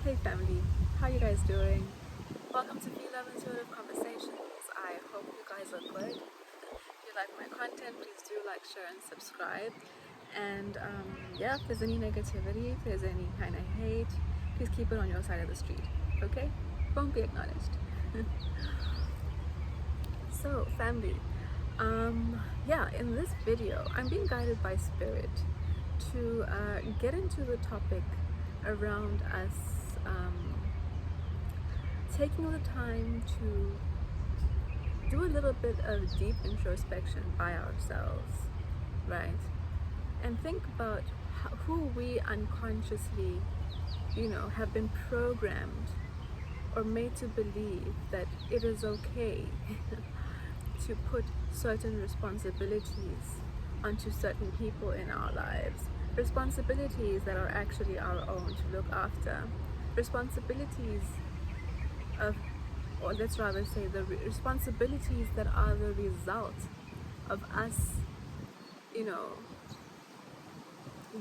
Hey family, how you guys doing? Welcome to Phie.Love Intuitive Conversations. I hope you guys are good. If you like my content, please do like, share, and subscribe. And yeah, if there's any negativity, if there's any kind of hate, please keep it on your side of the street, okay? Won't be acknowledged. So family, yeah, in this video, I'm being guided by spirit to get into the topic around us taking the time to do a little bit of deep introspection by ourselves, right? And think about who we unconsciously, have been programmed or made to believe that it is okay to put certain responsibilities onto certain people in our lives. Responsibilities that are actually our own to look after. Responsibilities of, or let's rather say the responsibilities that are the result of us,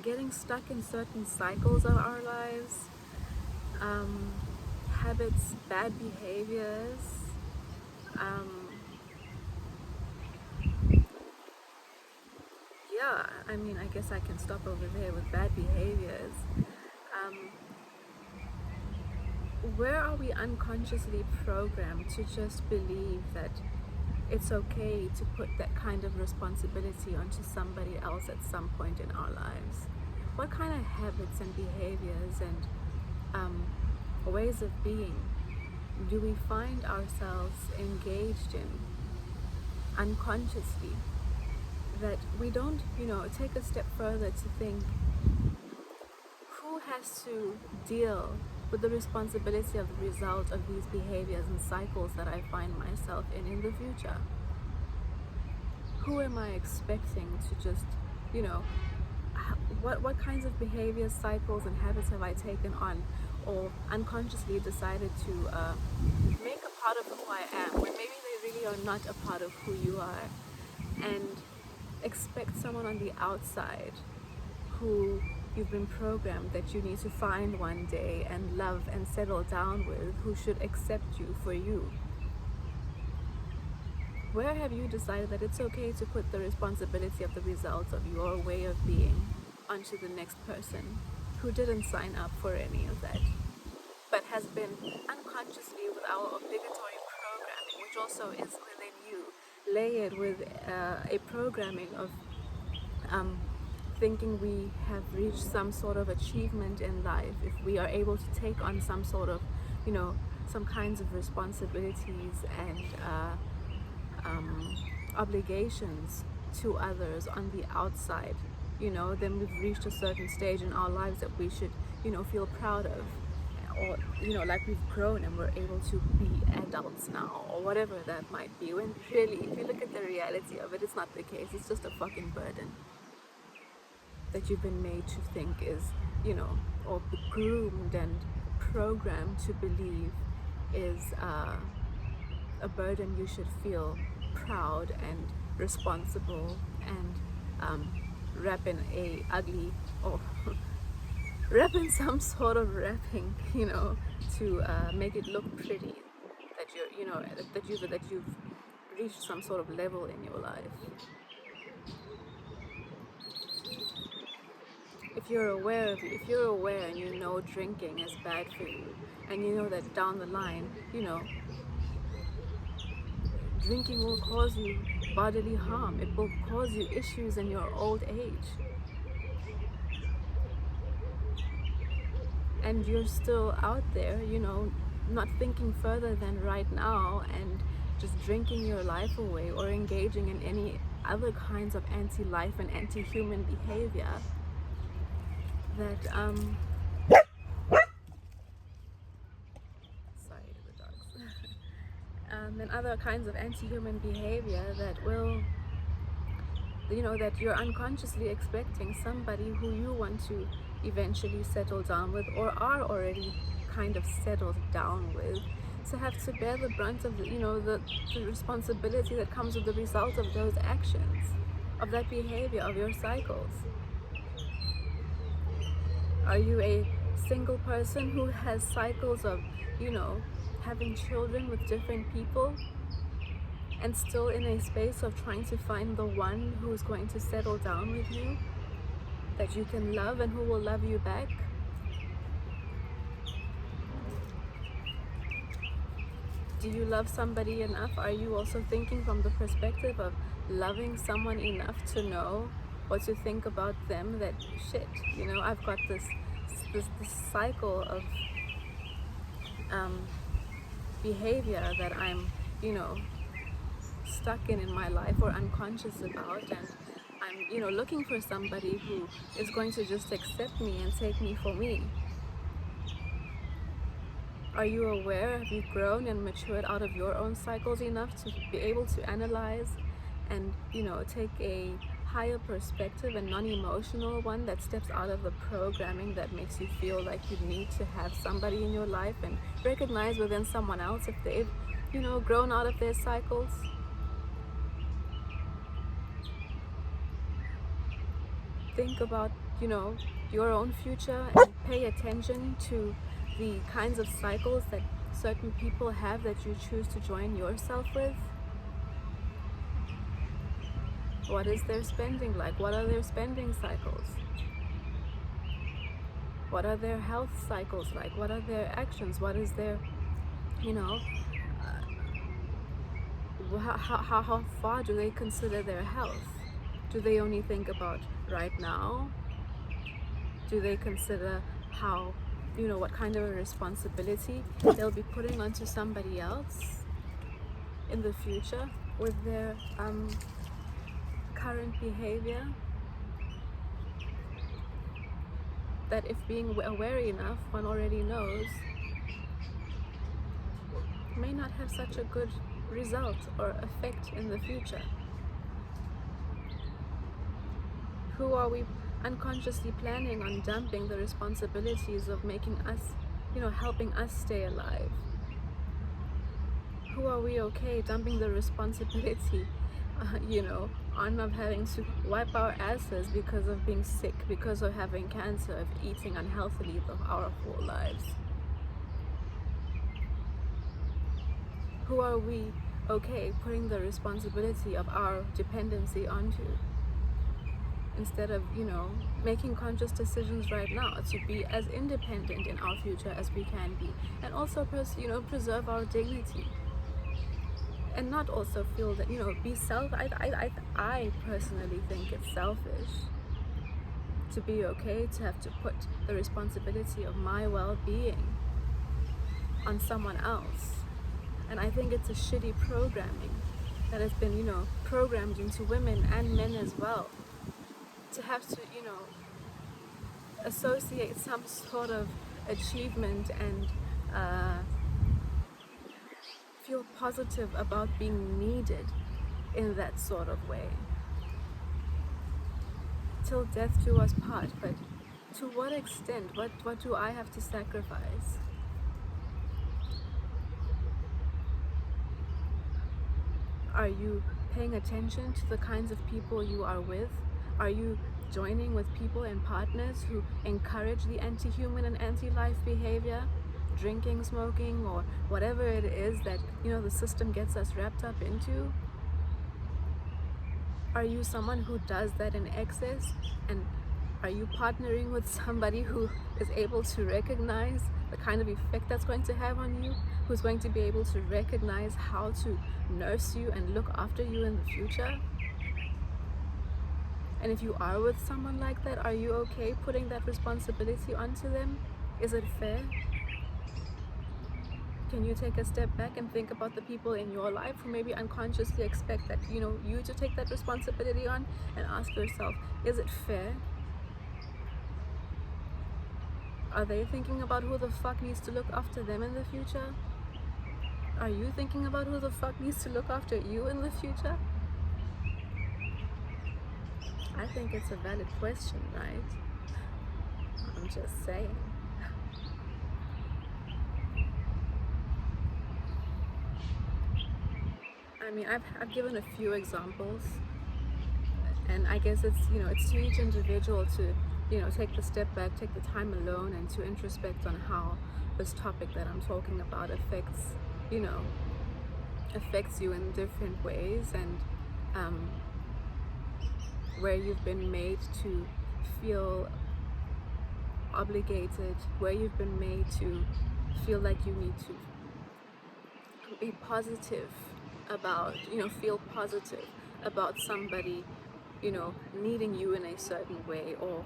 getting stuck in certain cycles of our lives, habits, bad behaviors, yeah, I guess I can stop over there with bad behaviors. Where are we unconsciously programmed to just believe that it's okay to put that kind of responsibility onto somebody else at some point in our lives? What kind of habits and behaviors and ways of being do we find ourselves engaged in unconsciously that we don't, take a step further to think, who has to deal with the responsibility of the result of these behaviors and cycles that I find myself in the future? Who am I expecting to just, what kinds of behaviors, cycles, and habits have I taken on or unconsciously decided to make a part of who I am, when maybe they really are not a part of who you are, and expect someone on the outside who you've been programmed that you need to find one day and love and settle down with, who should accept you for you. Where have you decided that it's okay to put the responsibility of the results of your way of being onto the next person who didn't sign up for any of that, but has been unconsciously with our obligatory programming, which also is within you, layered with a programming of thinking we have reached some sort of achievement in life if we are able to take on some sort of, some kinds of responsibilities and obligations to others on the outside. Then we've reached a certain stage in our lives that we should, feel proud of, or like we've grown and we're able to be adults now, or whatever that might be, when really, if you look at the reality of it, it's not the case. It's just a fucking burden that you've been made to think is, or groomed and programmed to believe is a burden you should feel proud and responsible and wrap in a ugly, or wrap in some sort of wrapping, to make it look pretty, that you're, that you've reached some sort of level in your life. If you're aware and you know drinking is bad for you, and you know that down the line, drinking will cause you bodily harm, it will cause you issues in your old age, and you're still out there, not thinking further than right now and just drinking your life away, or engaging in any other kinds of anti-life and anti-human behavior, that sorry, the dogs. And other kinds of anti-human behavior that will, that you're unconsciously expecting somebody who you want to eventually settle down with, or are already kind of settled down with, to have to bear the brunt of the responsibility that comes with the result of those actions, of that behavior, of your cycles. Are you a single person who has cycles of, you know, having children with different people, and still in a space of trying to find the one who's going to settle down with you, that you can love and who will love you back? Do you love somebody enough? Are you also thinking from the perspective of loving someone enough to know or to think about them that, shit, you know, I've got this cycle of behavior that I'm, you know, stuck in my life or unconscious about, and I'm, you know, looking for somebody who is going to just accept me and take me for me. Are you aware? Have you grown and matured out of your own cycles enough to be able to analyze and, you know, take a higher perspective and non-emotional one that steps out of the programming that makes you feel like you need to have somebody in your life, and recognize within someone else if they've, you know, grown out of their cycles? Think about, you know, your own future and pay attention to the kinds of cycles that certain people have that you choose to join yourself with. What is their spending like? What are their spending cycles? What are their health cycles like? What are their actions? What is their, you know, how far do they consider their health? Do they only think about right now? Do they consider how, you know, what kind of a responsibility they'll be putting onto somebody else in the future with their current behavior? That if being aware enough, one already knows, may not have such a good result or effect in the future. Who are we unconsciously planning on dumping the responsibilities of making us, you know, helping us stay alive? Who are we okay dumping the responsibility, you know, on of having to wipe our asses because of being sick, because of having cancer, of eating unhealthily our whole lives? Who are we okay putting the responsibility of our dependency onto, instead of, you know, making conscious decisions right now to be as independent in our future as we can be, and also you know, preserve our dignity, and not also feel that, you know, be I personally think it's selfish to be okay to have to put the responsibility of my well-being on someone else. And I think it's a shitty programming that has been, you know, programmed into women and men as well, to have to, you know, associate some sort of achievement and feel positive about being needed in that sort of way. Till death do us part, but to what extent? What do I have to sacrifice? Are you paying attention to the kinds of people you are with? Are you joining with people and partners who encourage the anti-human and anti-life behavior? Drinking, smoking, or whatever it is that, you know, the system gets us wrapped up into? Are you someone who does that in excess? And are you partnering with somebody who is able to recognize the kind of effect that's going to have on you? Who's going to be able to recognize how to nurse you and look after you in the future? And if you are with someone like that, are you okay putting that responsibility onto them? Is it fair? Can you take a step back and think about the people in your life who maybe unconsciously expect that, you know, you to take that responsibility on, and ask yourself, is it fair? Are they thinking about who the fuck needs to look after them in the future? Are you thinking about who the fuck needs to look after you in the future? I think it's a valid question, right? I'm just saying. I mean, I've given a few examples, and I guess it's, you know, it's to each individual to take the step back, take the time alone, and to introspect on how this topic that I'm talking about affects you in different ways, and where you've been made to feel obligated, where you've been made to feel like you need to be positive about, feel positive about somebody, needing you in a certain way, or,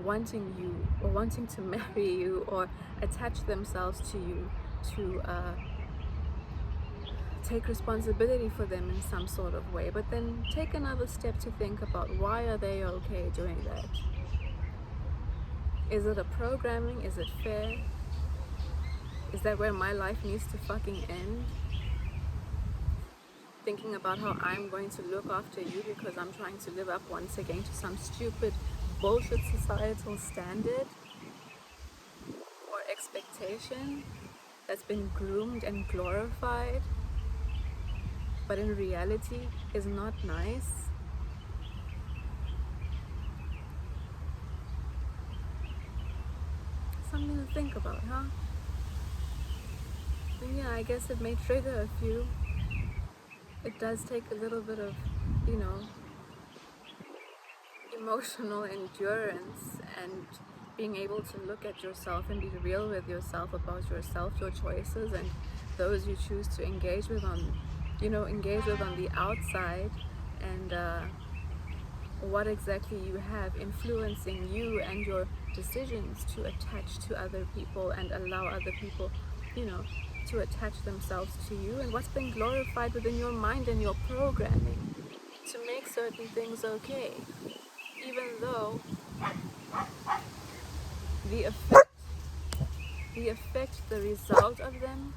wanting you, or wanting to marry you, or attach themselves to you, to take responsibility for them in some sort of way. But then take another step to think about, why are they okay doing that? Is it a programming? Is it fair? Is that where my life needs to fucking end? Thinking about how I'm going to look after you because I'm trying to live up once again to some stupid bullshit societal standard or expectation that's been groomed and glorified, but in reality is not nice. Something to think about, huh? And yeah, I guess it may trigger a few. It does take a little bit of, emotional endurance, and being able to look at yourself and be real with yourself about yourself, your choices, and those you choose to engage with on the outside, and what exactly you have influencing you and your decisions to attach to other people and allow other people, to attach themselves to you, and what's been glorified within your mind and your programming to make certain things okay, even though the effect, the result of them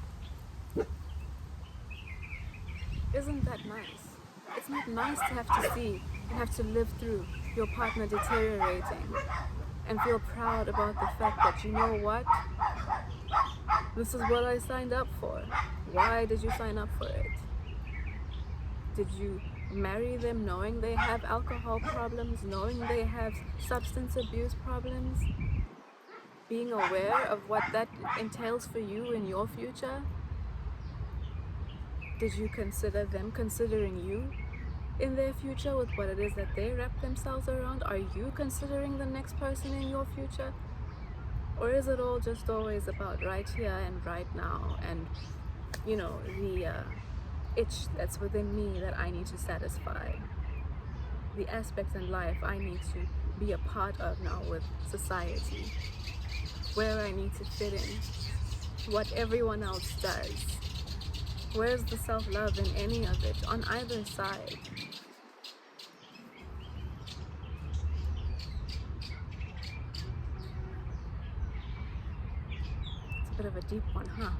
isn't that nice. It's not nice to have to see and have to live through your partner deteriorating and feel proud about the fact that, you know what, this is what I signed up for. Why did you sign up for it? Did you marry them knowing they have alcohol problems, knowing they have substance abuse problems? Being aware of what that entails for you in your future? Did you consider them considering you in their future with what it is that they wrap themselves around? Are you considering the next person in your future? Or is it all just always about right here and right now, and the itch that's within me that I need to satisfy, the aspects in life I need to be a part of now with society, where I need to fit in, what everyone else does? Where's the self-love in any of it, on either side? It's a bit of a deep one, huh?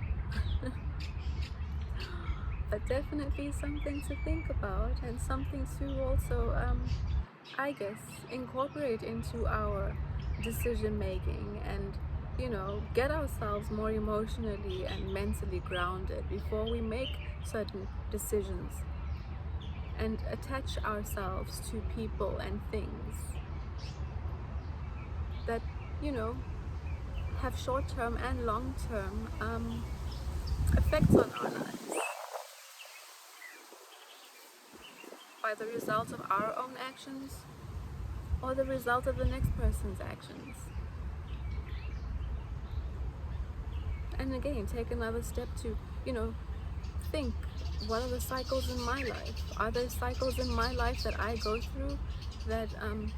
But definitely something to think about, and something to also, I guess, incorporate into our decision making, and get ourselves more emotionally and mentally grounded before we make certain decisions, and attach ourselves to people and things that have short-term and long-term effects on our lives, by the result of our own actions or the result of the next person's actions. And again, take another step to think, what are the cycles in my life? Are there cycles in my life that I go through that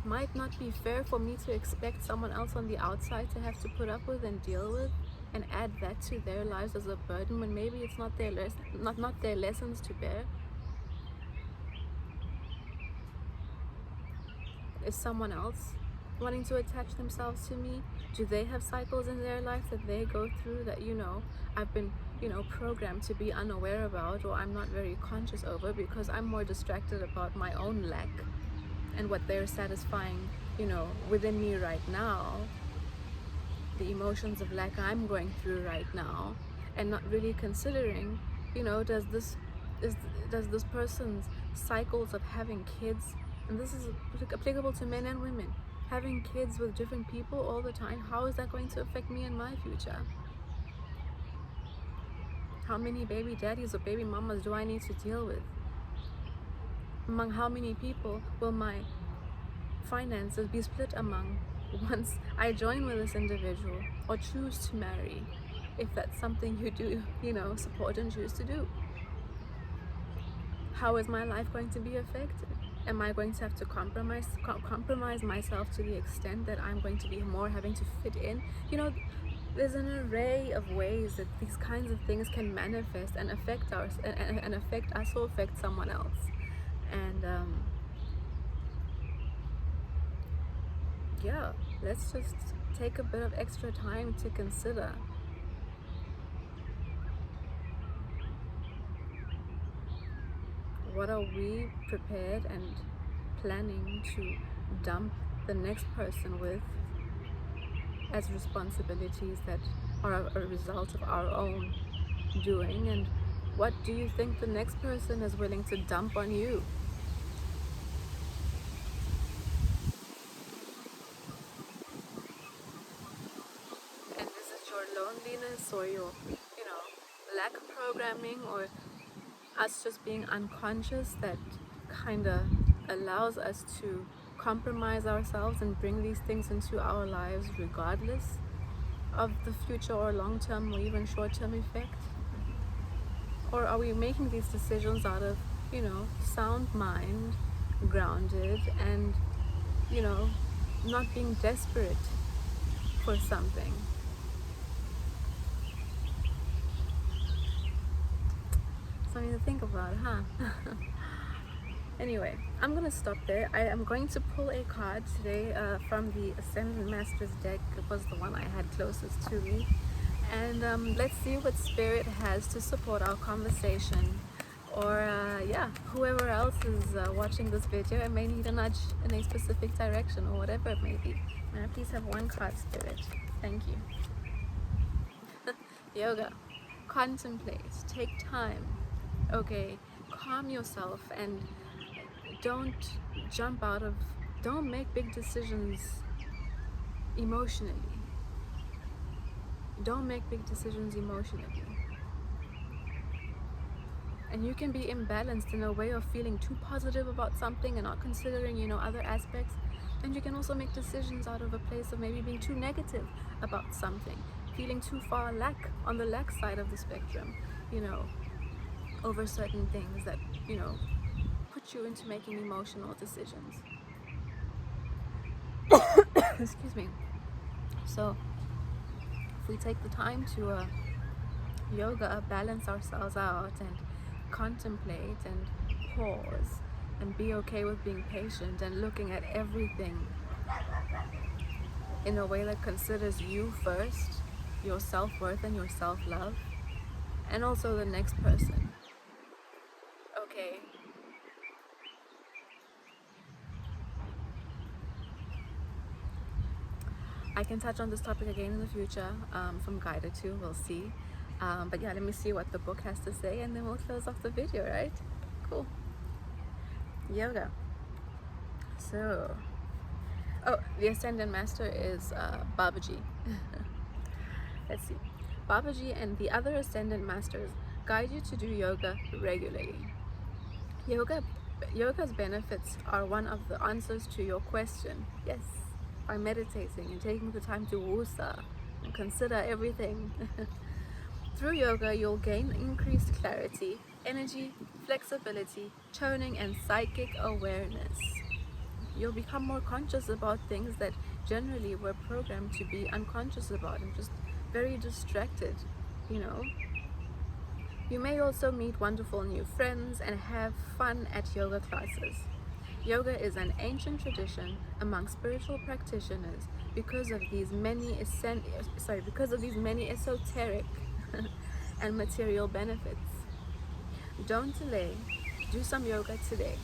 might not be fair for me to expect someone else on the outside to have to put up with and deal with, and add that to their lives as a burden when maybe it's not their not their lessons to bear? Is someone else wanting to attach themselves to me? Do they have cycles in their life that they go through that I've been programmed to be unaware about, or I'm not very conscious over because I'm more distracted about my own lack and what they're satisfying within me right now, the emotions of lack I'm going through right now, and not really considering does this person's cycles of having kids, and this is applicable to men and women, Having kids with different people all the time, how is that going to affect me in my future? How many baby daddies or baby mamas do I need to deal with? Among how many people will my finances be split among once I join with this individual or choose to marry, if that's something you do, support and choose to do? How is my life going to be affected? Am I going to have to compromise myself to the extent that I'm going to be more having to fit in? There's an array of ways that these kinds of things can manifest and affect affect us or affect someone else. And yeah, let's just take a bit of extra time to consider. What are we prepared and planning to dump the next person with as responsibilities that are a result of our own doing? And what do you think the next person is willing to dump on you? And is it your loneliness or your, lack of programming, or us just being unconscious that kind of allows us to compromise ourselves and bring these things into our lives regardless of the future or long-term or even short-term effect? Or are we making these decisions out of, sound mind, grounded, and, not being desperate for something? Something to think about, huh? Anyway, I'm gonna stop there. I am going to pull a card today from the Ascendant Masters deck. It was the one I had closest to me. And let's see what Spirit has to support our conversation. Or yeah, whoever else is watching this video and may need a nudge in a specific direction or whatever it may be. May I please have one card, Spirit? Thank you. Yoga. Contemplate. Take time. Okay, calm yourself and don't don't make big decisions emotionally. Don't make big decisions emotionally. And you can be imbalanced in a way of feeling too positive about something and not considering, other aspects. And you can also make decisions out of a place of maybe being too negative about something, feeling too far on the lack side of the spectrum, over certain things that, put you into making emotional decisions. Excuse me. So if we take the time to yoga, balance ourselves out and contemplate and pause and be okay with being patient and looking at everything in a way that considers you first, your self-worth and your self-love, and also the next person. Okay. I can touch on this topic again in the future from guided to, we'll see. But yeah, let me see what the book has to say and then we'll close off the video, right? Cool. Yoga. So, the Ascendant Master is Babaji. Let's see. Babaji and the other Ascendant Masters guide you to do yoga regularly. Yoga's benefits are one of the answers to your question. Yes, by meditating and taking the time to wusa and consider everything. Through yoga, you'll gain increased clarity, energy, flexibility, toning, and psychic awareness. You'll become more conscious about things that generally we're programmed to be unconscious about and just very distracted, You may also meet wonderful new friends and have fun at yoga classes. Yoga is an ancient tradition among spiritual practitioners because of these many esoteric and material benefits. Don't delay. Do some yoga today.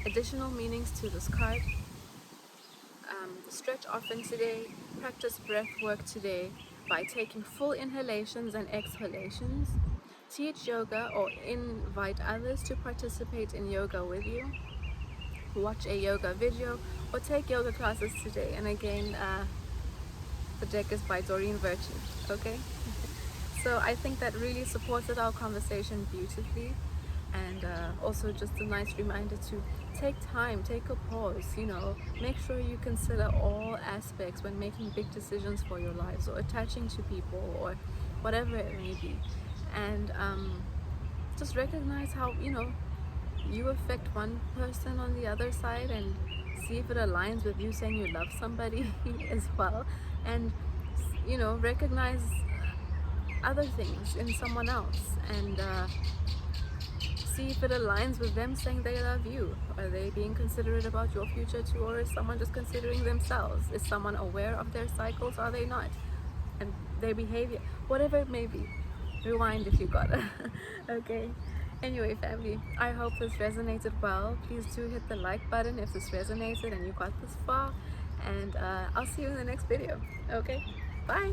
Additional meanings to this card. Stretch often today. Practice breath work today by taking full inhalations and exhalations. Teach yoga or invite others to participate in yoga with you. watch a yoga video, or take yoga classes today. And again, the deck is by Doreen Virtue. Okay. So I think that really supported our conversation beautifully, and also just a nice reminder to take time, take a pause, make sure you consider all aspects when making big decisions for your lives, or attaching to people, or whatever it may be. And just recognize how you affect one person on the other side, and see if it aligns with you saying you love somebody as well. And recognize other things in someone else, and see if it aligns with them saying they love you. Are they being considerate about your future too, or is someone just considering themselves? Is someone aware of their cycles? Are they not? And their behavior, whatever it may be. Rewind if you got it. Okay. Anyway, family, I hope this resonated well. Please do hit the like button if this resonated and you got this far. And I'll see you in the next video. Okay. Bye.